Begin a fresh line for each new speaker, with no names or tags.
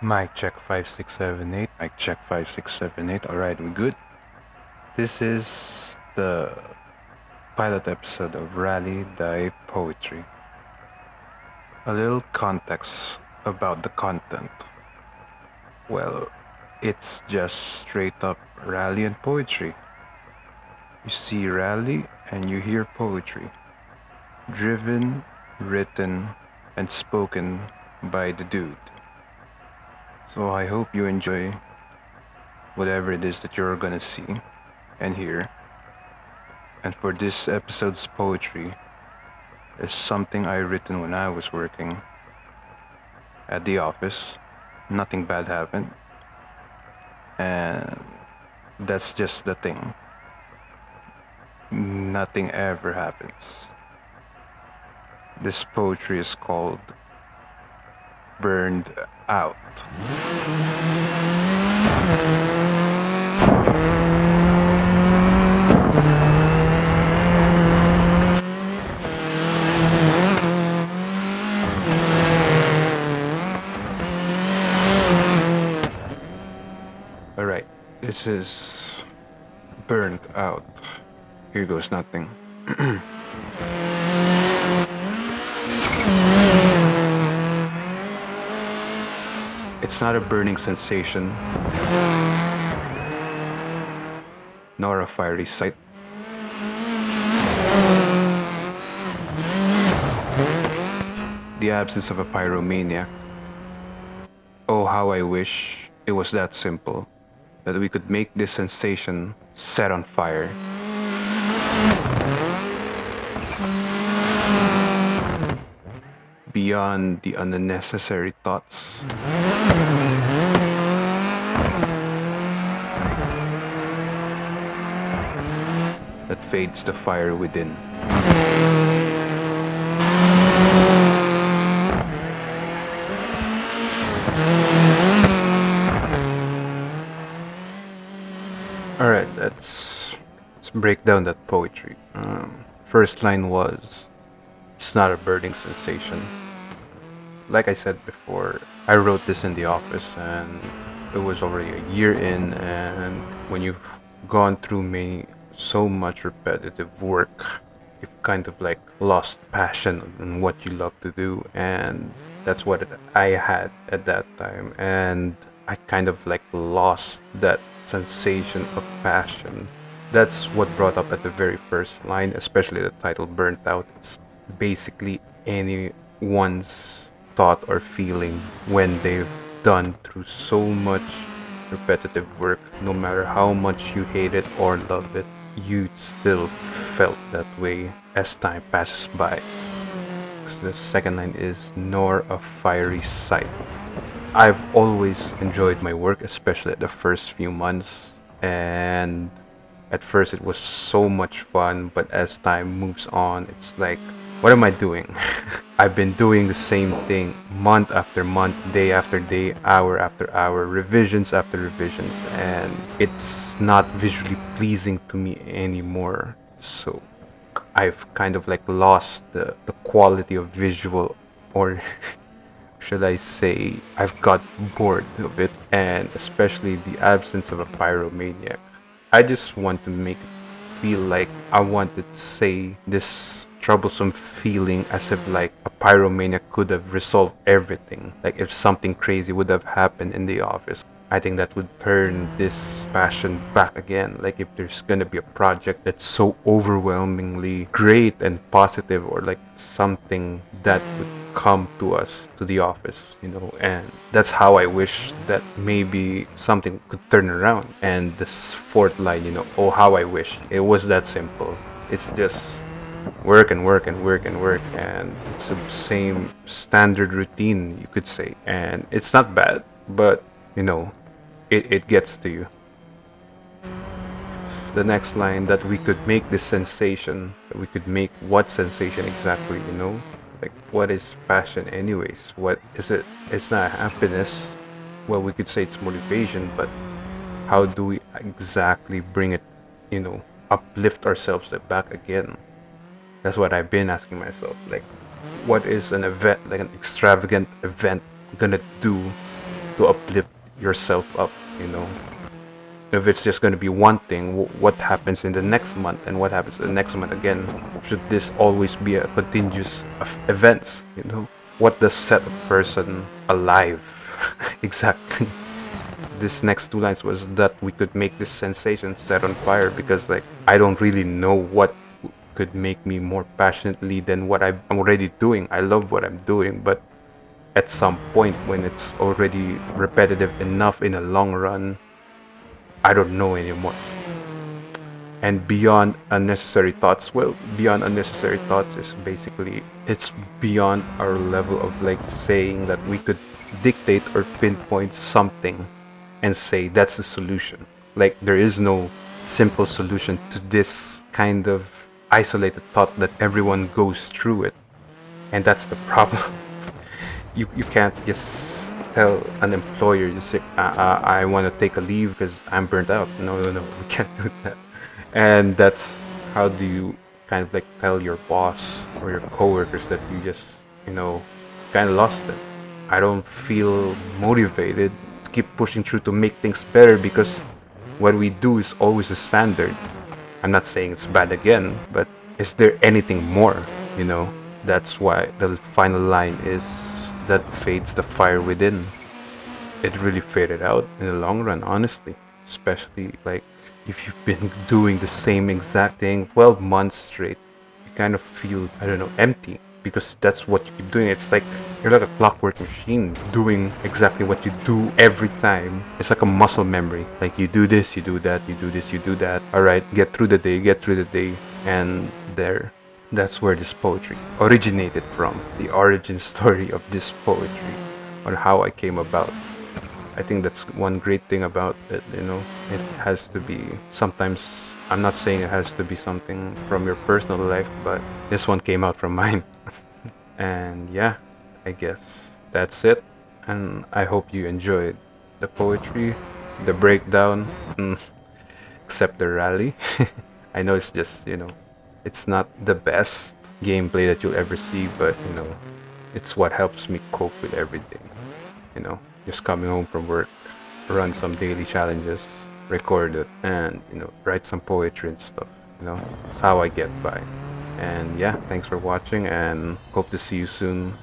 Mic check 5678. Mic check 5678. Alright, we good? This is the pilot episode of Rally Poetry. A little context about the content. Well, it's just straight up rally and poetry. You see rally and you hear poetry. Driven, written, and spoken by the dude. So I hope you enjoy whatever it is that you're gonna see and hear. And for this episode's poetry is something I written when I was working at the office. Nothing bad happened. And that's just the thing. Nothing ever happens. This poetry is called Burned Out. Alright, this is Burned Out. Here goes nothing. It's not a burning sensation, nor a fiery sight. The absence of a pyromaniac. Oh, how I wish it was that simple, that we could make this sensation set on fire. Beyond the unnecessary thoughts. That fades the fire within. Alright, let's break down that poetry. First line was, it's not a burning sensation. Like I said before, I wrote this in the office and it was already a year in, and when you've gone through so much repetitive work, you've kind of like lost passion in what you love to do, and that's what I had at that time, and I kind of like lost that sensation of passion. That's what brought up at the very first line, especially the title Burnt Out. It's basically anyone's thought or feeling when they've done through so much repetitive work. No matter how much you hate it or love it, you still felt that way as time passes by. The second line is, nor a fiery sight. I've always enjoyed my work, especially at the first few months, and at first it was so much fun, but as time moves on, it's like, what am I doing? I've been doing the same thing month after month, day after day, hour after hour, revisions after revisions, and it's not visually pleasing to me anymore. So I've kind of like lost the quality of visual, or should I say, I've got bored of it, and especially the absence of a pyromaniac. I just want to make it feel like I wanted to say this troublesome feeling as if like a pyromaniac could have resolved everything. Like if something crazy would have happened in the office, I think that would turn this passion back again. Like if there's gonna be a project that's so overwhelmingly great and positive, or like something that would come to us to the office, and that's how I wish that maybe something could turn around. And this fourth line, oh how I wish it was that simple. It's just work and work and work and work, and it's the same standard routine, you could say, and it's not bad, but it gets to you. The next line, that we could make this sensation, that we could make what sensation exactly, like what is passion anyways? What is it? It's not happiness. Well, we could say it's motivation, but how do we exactly bring it, uplift ourselves back again? That's what I've been asking myself. Like, what is an event, like an extravagant event, gonna do to uplift yourself up, if it's just going to be one thing, what happens in the next month and what happens the next month again? Should this always be a continuous of events? What does set a person alive? Exactly. This next two lines was that we could make this sensation set on fire, because like I don't really know what could make me more passionately than what I'm already doing. I love what I'm doing, but at some point when it's already repetitive enough in the long run, I don't know anymore. And beyond unnecessary thoughts, well, beyond unnecessary thoughts is basically, it's beyond our level of like saying that we could dictate or pinpoint something and say that's the solution. Like there is no simple solution to this kind of isolated thought that everyone goes through it. And that's the problem. You can't just tell an employer, you say, I want to take a leave because I'm burnt out. No, we can't do that. And that's how do you kind of like tell your boss or your coworkers that you just, kind of lost it. I don't feel motivated to keep pushing through to make things better, because what we do is always a standard. I'm not saying it's bad again, but is there anything more? That's why the final line is that fades the fire within. It really faded out in the long run, honestly. Especially like if you've been doing the same exact thing 12 months straight, you kind of feel, I don't know, empty, because that's what you keep doing. It's like you're like a clockwork machine doing exactly what you do every time. It's like a muscle memory. Like you do this, you do that, you do this, you do that. Alright, get through the day, and that's where this poetry originated from. The origin story of this poetry, or how I came about. I think that's one great thing about it, it has to be, sometimes, I'm not saying it has to be something from your personal life, but this one came out from mine. And yeah, I guess that's it. And I hope you enjoyed the poetry, the breakdown, except the rally. I know it's just, it's not the best gameplay that you'll ever see, but, it's what helps me cope with everything. Just coming home from work, run some daily challenges, record it, and, write some poetry and stuff. It's how I get by. And yeah, thanks for watching, and hope to see you soon